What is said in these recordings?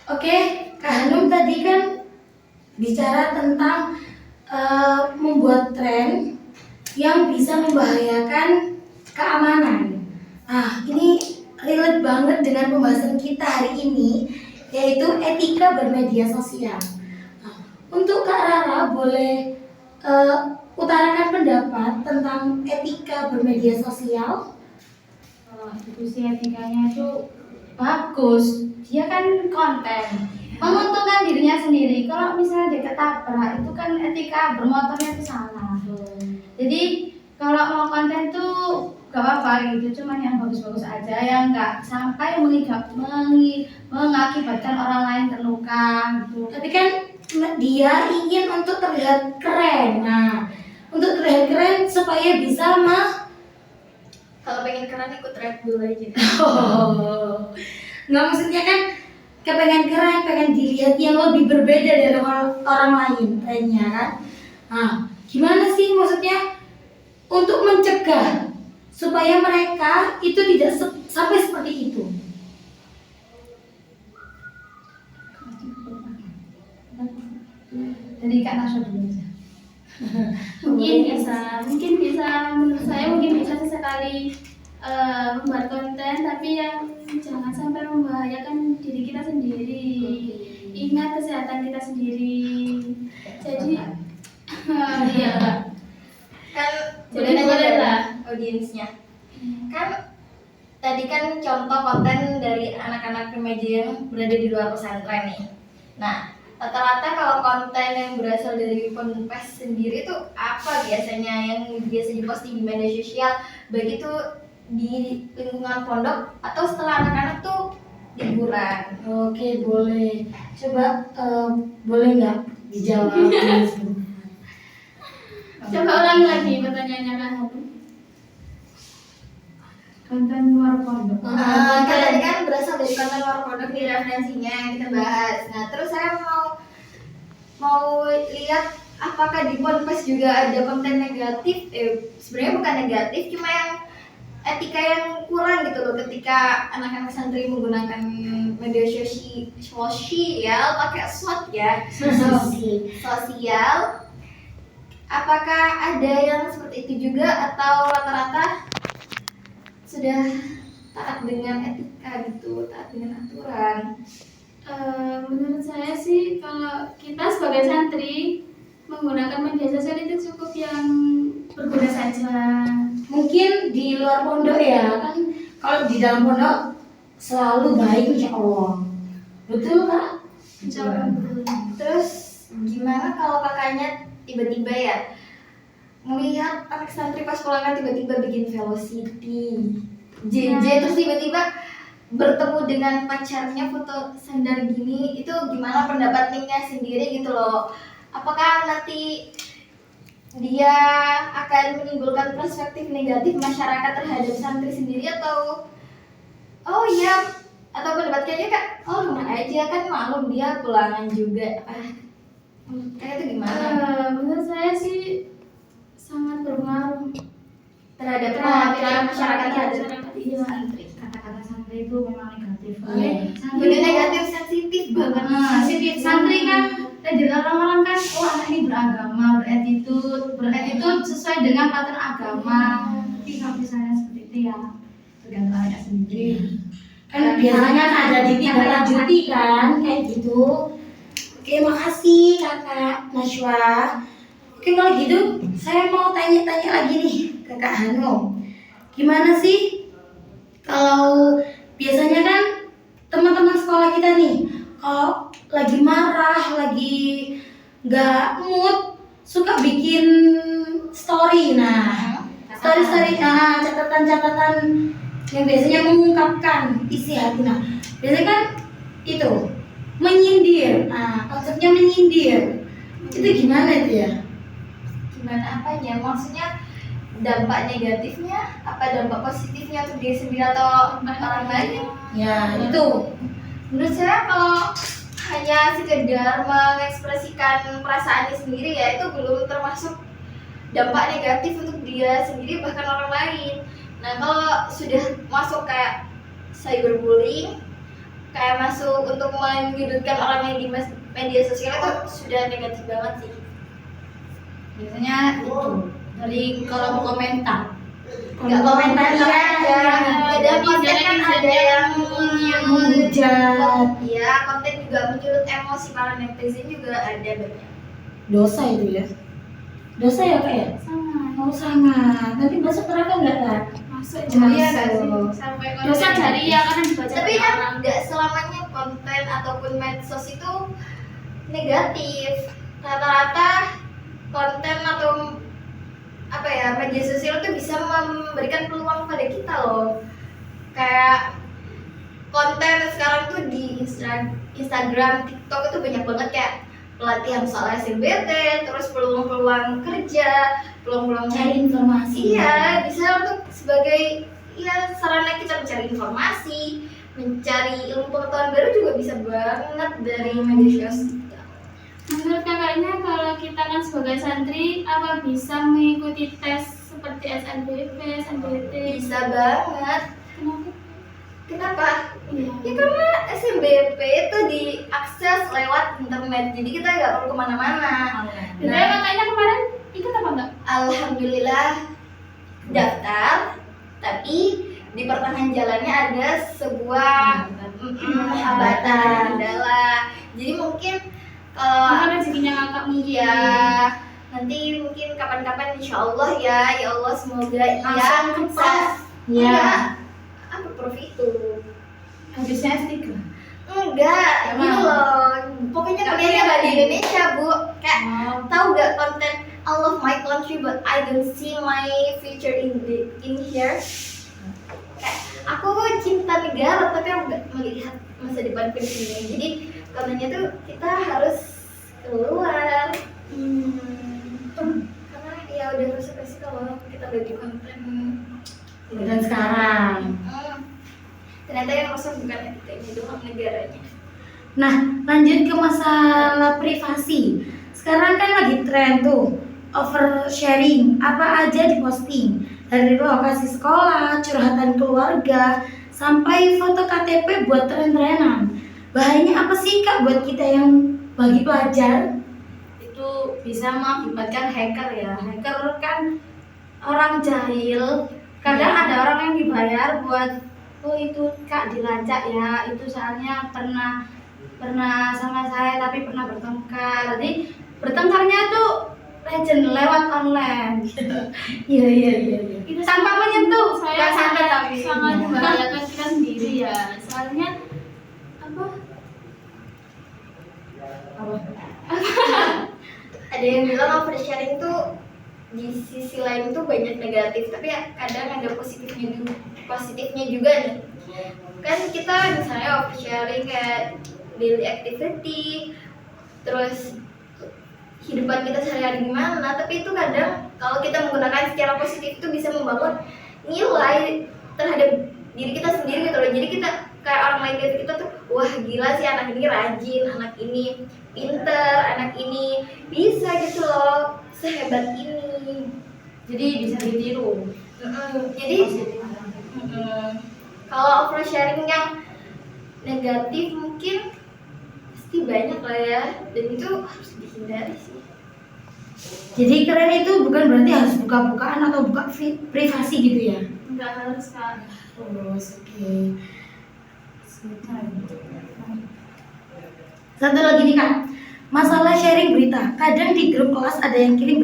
Oke, Kak Hanum tadi kan bicara tentang membuat tren yang bisa membahayakan keamanan. Nah, ini relate banget dengan pembahasan kita hari ini, yaitu etika bermedia sosial. Nah, untuk Kak Rara boleh utarakan pendapat tentang etika bermedia sosial. Diskusi etikanya itu bagus, dia kan konten menguntungkan dirinya sendiri. Kalau misalnya dia ketabrak, itu kan etika bermotornya itu salah. Jadi kalau mau konten tuh gak apa-apa gitu, cuman yang bagus-bagus aja, yang nggak sampai mengakibatkan orang lain terluka gitu. Tapi kan dia ingin untuk terlihat keren. Nah, untuk terlihat keren supaya bisa Kalau pengen keren ikut Red Bull aja. nggak, maksudnya kan kepengen keren, pengen dilihat yang lebih berbeda dari orang lain trennya kan. Nah, gimana sih maksudnya untuk mencegah supaya mereka itu tidak sampai seperti itu? Jadi Kak Nasya dulu aja. mungkin bisa menurut saya mungkin bisa sesekali membuat konten, tapi yang jangan sampai membahayakan diri kita sendiri. Ingat kesehatan kita sendiri. Jadi iya kan, Boleh nanya lah audiensnya. Kan tadi kan contoh konten dari anak-anak remaja yang berada di luar pesantren nih. Nah, rata-rata kalau konten yang berasal dari ponpes sendiri tuh apa biasanya yang biasa diposting di media sosial, baik itu di lingkungan pondok atau setelah anak-anak tuh liburan? Oke, boleh. Coba boleh nggak dijawab? coba ulangi lagi pertanyaannya Kak Hanum. Konten luar pondok. Kan tadi kan berasal dari konten luar pondok di referensinya yang kita bahas. Nah, terus saya mau lihat apakah di ponpes juga ada konten negatif. Sebenarnya bukan negatif, cuma yang etika yang kurang gitu loh, ketika anak-anak santri menggunakan media sosial pakai SWOT ya, sosial. Apakah ada yang seperti itu juga atau rata-rata sudah taat dengan etika gitu, taat dengan aturan? Menurut saya sih kalau kita sebagai santri menggunakan media sosial itu cukup yang berguna saja. Mungkin di luar pondok ya kan, kalau di dalam pondok selalu baik insya Allah. Betul Kak? Insya Allah betul. Terus gimana kalau kakaknya tiba-tiba ya melihat anak santri pas pulangan tiba-tiba bikin velocity, JJ, terus tiba-tiba bertemu dengan pacarnya foto sandar gini, itu gimana pendapat Ningnya sendiri gitu loh? Apakah nanti dia akan menimbulkan perspektif negatif masyarakat terhadap santri sendiri atau oh iya, atau pendapat kayaknya Kak, oh rumah aja kan maklum dia pulangan juga. Kayak itu gimana? Menurut saya sih sangat berpengaruh Terhadap terhadap masyarakat terhadap iya. santri. Kata-kata santri itu memang negatif. Iya. Udah negatif, sensitif banget. Sensitif. Santri kan dari orang-orang kan, oh anak ini beragama, beretitut sesuai dengan pattern agama. Tapi kalau misalnya seperti itu ya tergantung anaknya sendiri. Kan biasanya ada ditindaklanjuti kan kayak gitu. Oke, makasih Kakak Najwa. Oke, kalau gitu saya mau tanya-tanya lagi nih ke Kak Hanum. Gimana sih kalau biasanya kan teman-teman sekolah kita nih kalau lagi marah, lagi nggak mood, suka bikin story. Nah, story catatan-catatan yang biasanya mengungkapkan isi hati. Nah, biasanya kan itu menyindir. Nah, konsepnya menyindir. Itu gimana itu ya? Gimana apanya? Maksudnya dampak negatifnya apa dampak positifnya untuk diri sendiri atau orang lain? Ya, itu. Menurut saya kalau hanya sekedar mengekspresikan perasaannya sendiri ya itu belum termasuk dampak negatif untuk dia sendiri bahkan orang lain. Nah, kalau sudah masuk kayak cyberbullying, kayak masuk untuk menyudutkan orang yang di media sosial itu sudah negatif banget sih. Biasanya itu dari kolom komentar. Nggak komentar aja, ada konten kan ada yang menghujat. Iya, konten juga menyulut emosi para netizen juga ada banyak. Dosa itu ya. Dosa ya Kak ya? Sama. Oh sangat. Nanti masuk neraka nggak Kak? Masuk Iya, jari nggak sih? sampai dosa jari ya kan dibaca Tapi oleh kan orang. nggak selamanya konten ataupun medsos itu negatif. Rata-rata konten atau apa ya, media sosial itu bisa memberikan peluang pada kita loh. Kayak konten sekarang tuh di Instagram, TikTok itu banyak banget kayak pelatihan soal SNBT, terus peluang-peluang kerja, peluang-peluang Cari informasi. Iya, bisa untuk sebagai ya sarana kita mencari informasi, mencari ilmu pengetahuan baru juga bisa banget dari media sosial. Menurut kakaknya kalau kita kan sebagai santri apa bisa mengikuti tes seperti SNBP, SNBT? Bisa banget. Kenapa? Kenapa? Iya. Ya karena SNBP itu diakses lewat internet, jadi kita nggak perlu kemana-mana. Jadi kakaknya kemarin ikut apa enggak? Alhamdulillah daftar, tapi di pertengahan jalannya ada sebuah hambatan kendala. Jadi mungkin Mungkin rezekinya kakak iya nanti mungkin kapan-kapan insya Allah ya Allah semoga Langsung iya ke bisa prof. Iya. apa prof itu Habisnya S3. enggak Emang? gitu loh pokoknya kuliahnya nggak di Indonesia bu kayak tahu gak konten I love my country but I don't see my future in here. Kayak aku cinta negara tapi aku nggak melihat masa depanku di sini. Jadi kontennya tuh kita harus keluar. Karena ya udah rusak sih kalau kita bagi konten. Dan sekarang. Ternyata yang rusak bukan kita doang, negaranya. Nah, lanjut ke masalah privasi. Sekarang kan lagi tren tuh oversharing, apa aja diposting. Dari lokasi sekolah, curhatan keluarga, sampai foto KTP buat tren-trenan. Bahayanya apa sih Kak buat kita yang bagi pelajar? Itu bisa mengakibatkan hacker ya. Hacker kan orang jahil. Kadang ada orang yang dibayar buat oh itu Kak dilacak ya. Itu soalnya pernah sama saya tapi pernah bertengkar. Jadi bertengkarnya tuh legend lewat online. Iya. Itu Tanpa menyentuh, saya nggak sampai tapi. sangat membahayakan kita sendiri ya. Soalnya apa? Ada yang bilang oversharing tuh di sisi lain tuh banyak negatif, tapi ya kadang ada positifnya juga nih. Kan kita misalnya oversharing kayak daily activity, terus kehidupan kita sehari-hari gimana, tapi itu kadang kalau kita menggunakan secara positif itu bisa membangun nilai terhadap diri kita sendiri gitu loh. Jadi kita kayak orang lain dari kita tuh wah gila sih anak ini rajin, anak ini pinter, anak ini bisa gitu loh, sehebat ini. Jadi bisa ditiru. Jadi kalau oversharing yang negatif mungkin pasti banyak lah ya, dan itu harus dihindari sih. Jadi keren itu bukan berarti harus buka-bukaan atau buka privasi gitu ya? Enggak harus Kak. Terus, oke. Satu lagi nih Kak, masalah sharing berita. Kadang di grup kelas ada yang kirim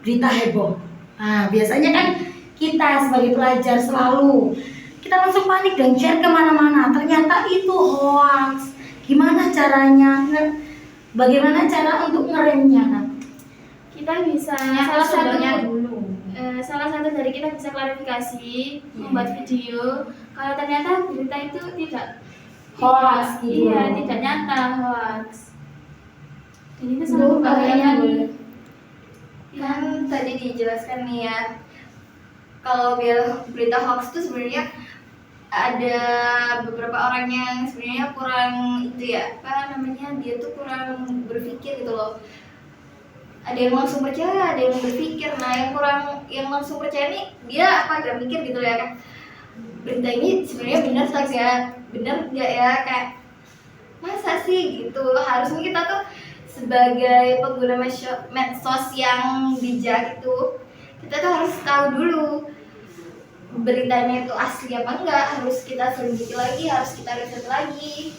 berita heboh. Nah, biasanya kan kita sebagai pelajar selalu kita langsung panik dan share kemana-mana. Ternyata itu hoax. Gimana caranya? Bagaimana cara untuk ngeremnya Kak? Kita bisa salah satu dari kita bisa klarifikasi, membuat video kalau ternyata berita itu tidak Hoax gitu. Iya, tidak nyata, hoax. Dan itu sangat membahayakan. Kan tadi dijelaskan nih ya, kalau berita hoax itu sebenarnya ada beberapa orang yang sebenarnya kurang itu ya, apa namanya, dia tuh kurang berpikir gitu loh. Ada yang langsung percaya, ada yang berpikir. Nah yang langsung percaya nih dia apa gak mikir gitu ya kan, berita ini sebenarnya benar nggak ya, kayak Masa sih gitu? Harusnya kita tuh sebagai pengguna medsos yang bijak itu, kita tuh harus tahu dulu beritanya itu asli apa enggak, harus kita selidiki lagi, harus kita riset lagi.